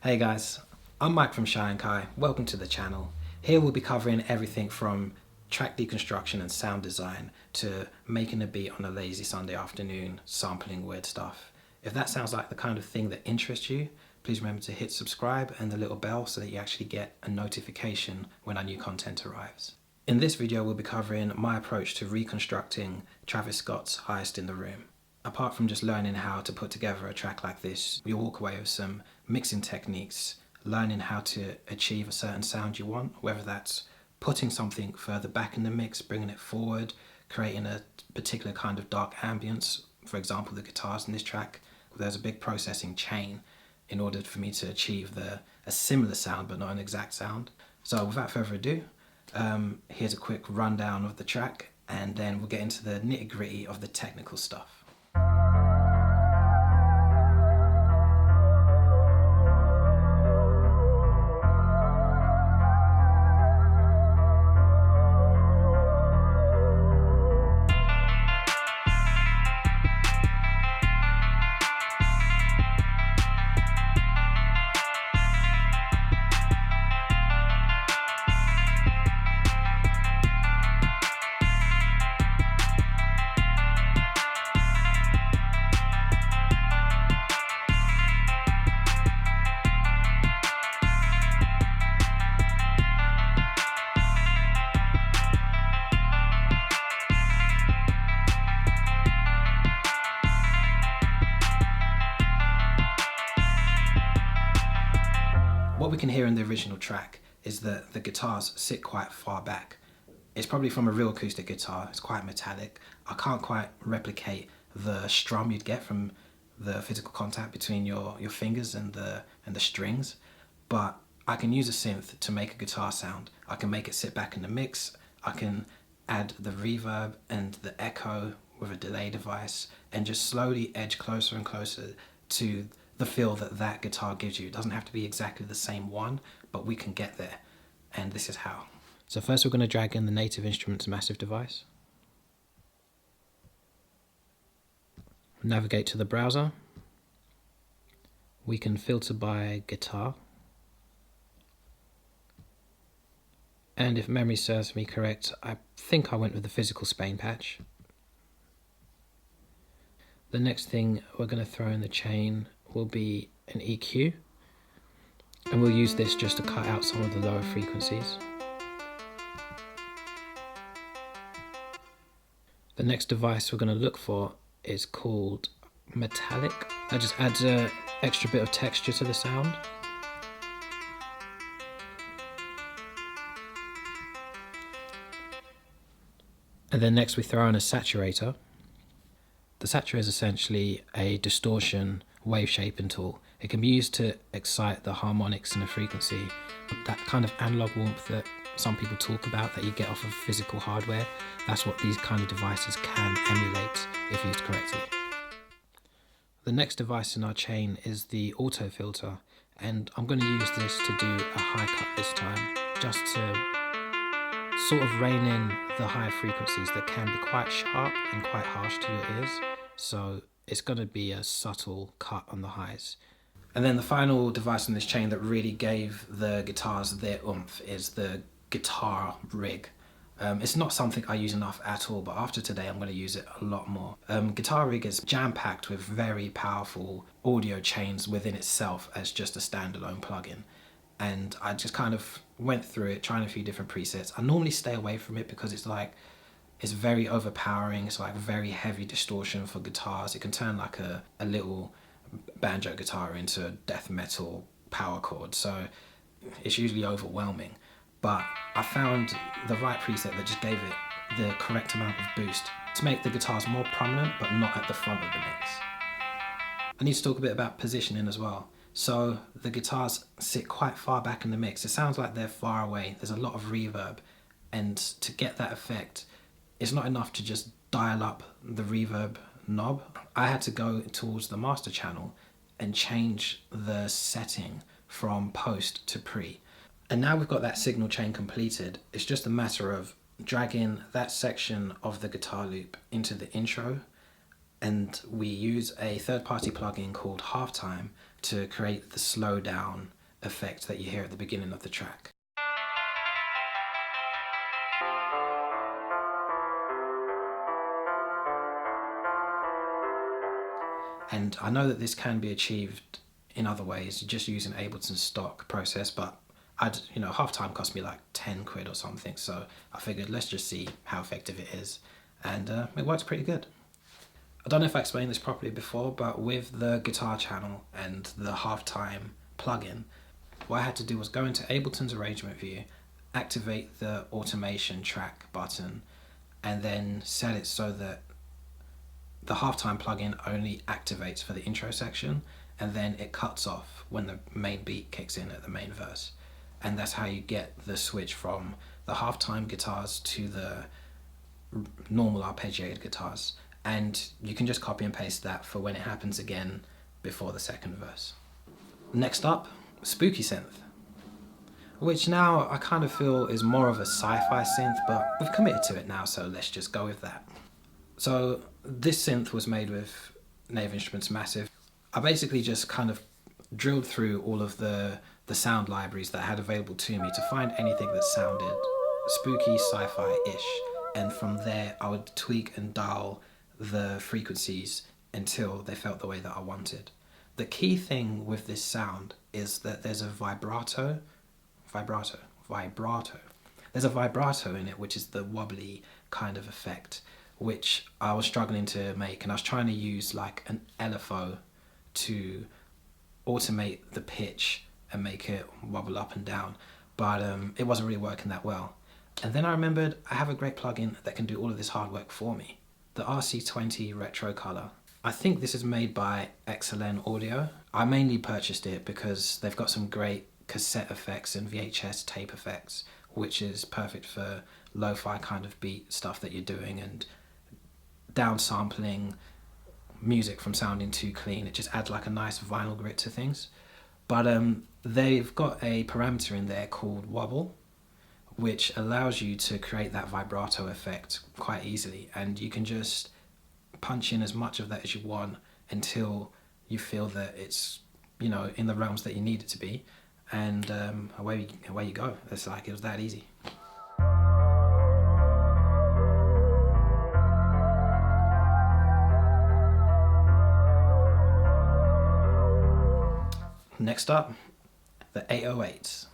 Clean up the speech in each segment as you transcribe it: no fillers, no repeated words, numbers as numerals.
Hey guys, I'm Mike from Enkai. Welcome to the channel. Here we'll be covering everything from track deconstruction and sound design to making a beat on a lazy Sunday afternoon, sampling weird stuff. If that sounds like the kind of thing that interests you, please remember to hit subscribe and the little bell so that you actually get a notification when our new content arrives. In this video we'll be covering my approach to reconstructing Travis Scott's Highest in the Room. Apart from just learning how to put together a track like this, you'll walk away with some mixing techniques, learning how to achieve a certain sound you want, whether that's putting something further back in the mix, bringing it forward, creating a particular kind of dark ambience. For example, the guitars in this track, there's a big processing chain in order for me to achieve a similar sound but not an exact sound. So without further ado, here's a quick rundown of the track, and then we'll get into the nitty-gritty of the technical stuff. What we can hear in the original track is that the guitars sit quite far back. It's probably from a real acoustic guitar, it's quite metallic. I can't quite replicate the strum you'd get from the physical contact between your fingers and the strings, but I can use a synth to make a guitar sound. I can make it sit back in the mix, I can add the reverb and the echo with a delay device and just slowly edge closer and closer to the feel that guitar gives you. It doesn't have to be exactly the same one, but we can get there, and this is how. So first we're going to drag in the Native Instruments massive device. Navigate to the browser. We can filter by guitar. And if memory serves me correct, I think I went with the physical Spain patch. The next thing we're going to throw in the chain will be an EQ, and we'll use this just to cut out some of the lower frequencies. The next device we're going to look for is called Metallic. That just adds an extra bit of texture to the sound. And then next we throw in a saturator. The saturator is essentially a distortion wave shaping tool. It can be used to excite the harmonics and the frequency, that kind of analog warmth that some people talk about that you get off of physical hardware. That's what these kind of devices can emulate if used correctly. The next device in our chain is the auto filter, and I'm going to use this to do a high cut this time, just to sort of rein in the higher frequencies that can be quite sharp and quite harsh to your ears. So it's going to be a subtle cut on the highs. And then the final device in this chain that really gave the guitars their oomph is the guitar rig. It's not something I use enough at all, but after today I'm going to use it a lot more. Guitar rig is jam-packed with very powerful audio chains within itself as just a standalone plugin. And I just kind of went through it, trying a few different presets. I normally stay away from it because it's very overpowering. It's like very heavy distortion for guitars. It can turn like a little banjo guitar into a death metal power chord. So it's usually overwhelming. But I found the right preset that just gave it the correct amount of boost to make the guitars more prominent, but not at the front of the mix. I need to talk a bit about positioning as well. So the guitars sit quite far back in the mix. It sounds like they're far away. There's a lot of reverb. And to get that effect, it's not enough to just dial up the reverb knob. I had to go towards the master channel and change the setting from post to pre. And now we've got that signal chain completed. It's just a matter of dragging that section of the guitar loop into the intro, and we use a third-party plugin called Halftime to create the slow down effect that you hear at the beginning of the track. And I know that this can be achieved in other ways, just using Ableton's stock process, but halftime cost me like 10 quid or something, so I figured let's just see how effective it is, and it works pretty good. I don't know if I explained this properly before, but with the guitar channel and the halftime plugin, what I had to do was go into Ableton's arrangement view, activate the automation track button, and then set it so that the halftime plugin only activates for the intro section, and then it cuts off when the main beat kicks in at the main verse. And that's how you get the switch from the halftime guitars to the normal arpeggiated guitars. And you can just copy and paste that for when it happens again before the second verse. Next up, Spooky Synth, which now I kind of feel is more of a sci-fi synth, but we've committed to it now, so let's just go with that. So this synth was made with Native Instruments Massive. I basically just kind of drilled through all of the sound libraries that I had available to me to find anything that sounded spooky, sci-fi-ish. And from there, I would tweak and dial the frequencies until they felt the way that I wanted. The key thing with this sound is that there's a vibrato. There's a vibrato in it, which is the wobbly kind of effect, which I was struggling to make, and I was trying to use like an LFO to automate the pitch and make it wobble up and down, but it wasn't really working that well. And then I remembered I have a great plugin that can do all of this hard work for me, the RC20 Retro Color. I think this is made by XLN Audio. I mainly purchased it because they've got some great cassette effects and VHS tape effects, which is perfect for lo-fi kind of beat stuff that you're doing and downsampling music from sounding too clean. It just adds like a nice vinyl grit to things. But they've got a parameter in there called wobble, which allows you to create that vibrato effect quite easily, and you can just punch in as much of that as you want until you feel that it's, you know, in the realms that you need it to be, and away you go. It's like, it was that easy. Next up, the 808s.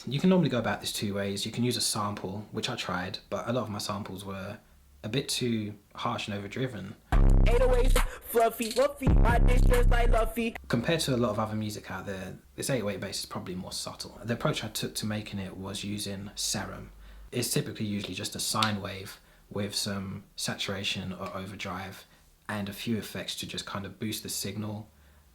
You can normally go about this two ways. You can use a sample, which I tried, but a lot of my samples were a bit too harsh and overdriven. 808s, fluffy, my dish just like Luffy. Compared to a lot of other music out there, this 808 bass is probably more subtle. The approach I took to making it was using serum. It's typically usually just a sine wave with some saturation or overdrive and a few effects to just kind of boost the signal.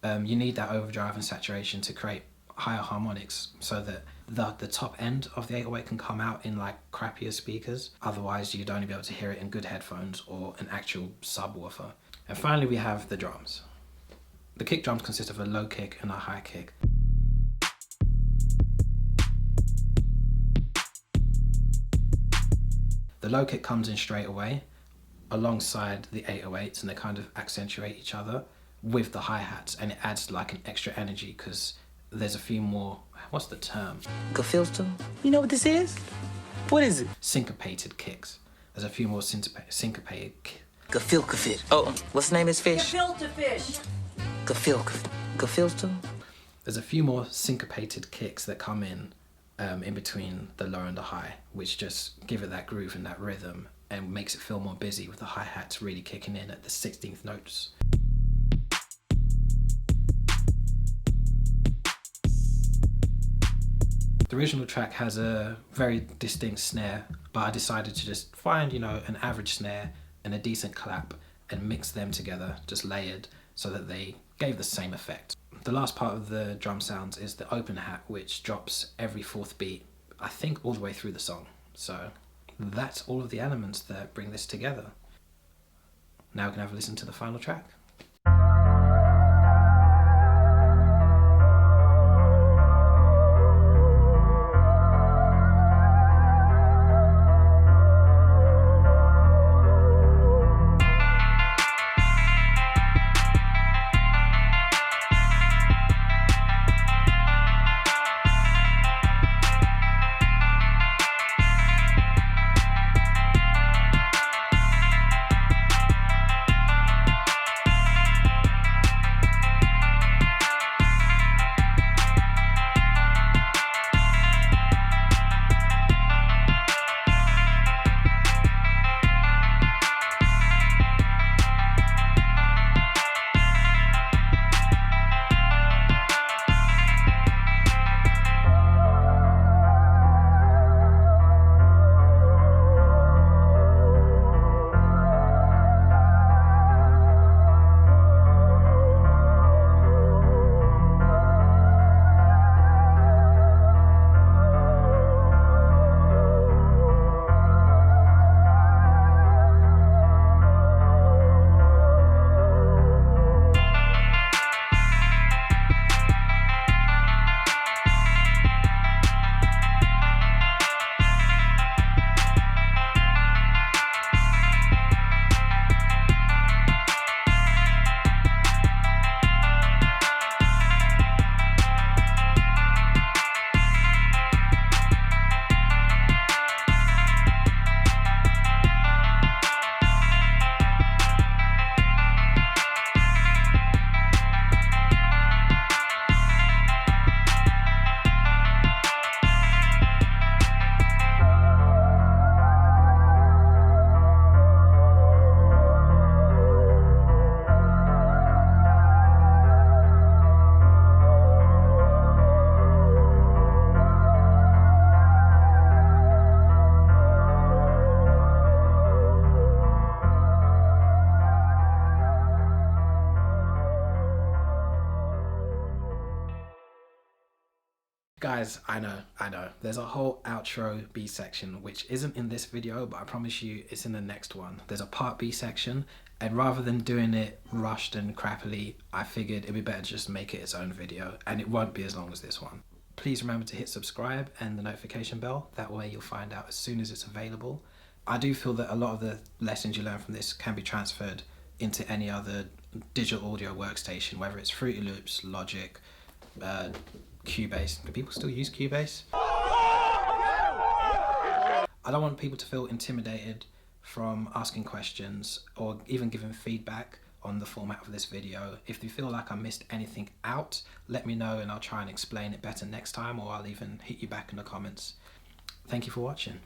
You need that overdrive and saturation to create higher harmonics so that the top end of the 808 can come out in like crappier speakers. Otherwise you'd only be able to hear it in good headphones or an actual subwoofer. And finally we have the drums. The kick drums consist of a low kick and a high kick. The low kick comes in straight away alongside the 808s, and they kind of accentuate each other with the hi-hats, and it adds like an extra energy because there's a few more, what's the term? Gefilter? You know what this is? What is it? Syncopated kicks. There's a few more syncopated Gefilter. Oh, what's the name of this fish? Gefilter fish. Gefilter? There's a few more syncopated kicks that come in between the low and the high, which just give it that groove and that rhythm and makes it feel more busy with the hi-hats really kicking in at the 16th notes. The original track has a very distinct snare, but I decided to just find, you know, an average snare and a decent clap and mix them together, just layered, so that they gave the same effect. The last part of the drum sounds is the open hat, which drops every fourth beat, I think all the way through the song. So that's all of the elements that bring this together. Now we can have a listen to the final track. Guys, I know. There's a whole outro B section, which isn't in this video, but I promise you it's in the next one. There's a part B section, and rather than doing it rushed and crappily, I figured it'd be better to just make it its own video, and it won't be as long as this one. Please remember to hit subscribe and the notification bell. That way you'll find out as soon as it's available. I do feel that a lot of the lessons you learn from this can be transferred into any other digital audio workstation, whether it's Fruity Loops, Logic, Cubase. Do people still use Cubase? I don't want people to feel intimidated from asking questions or even giving feedback on the format of this video. If you feel like I missed anything out, let me know and I'll try and explain it better next time, or I'll even hit you back in the comments. Thank you for watching.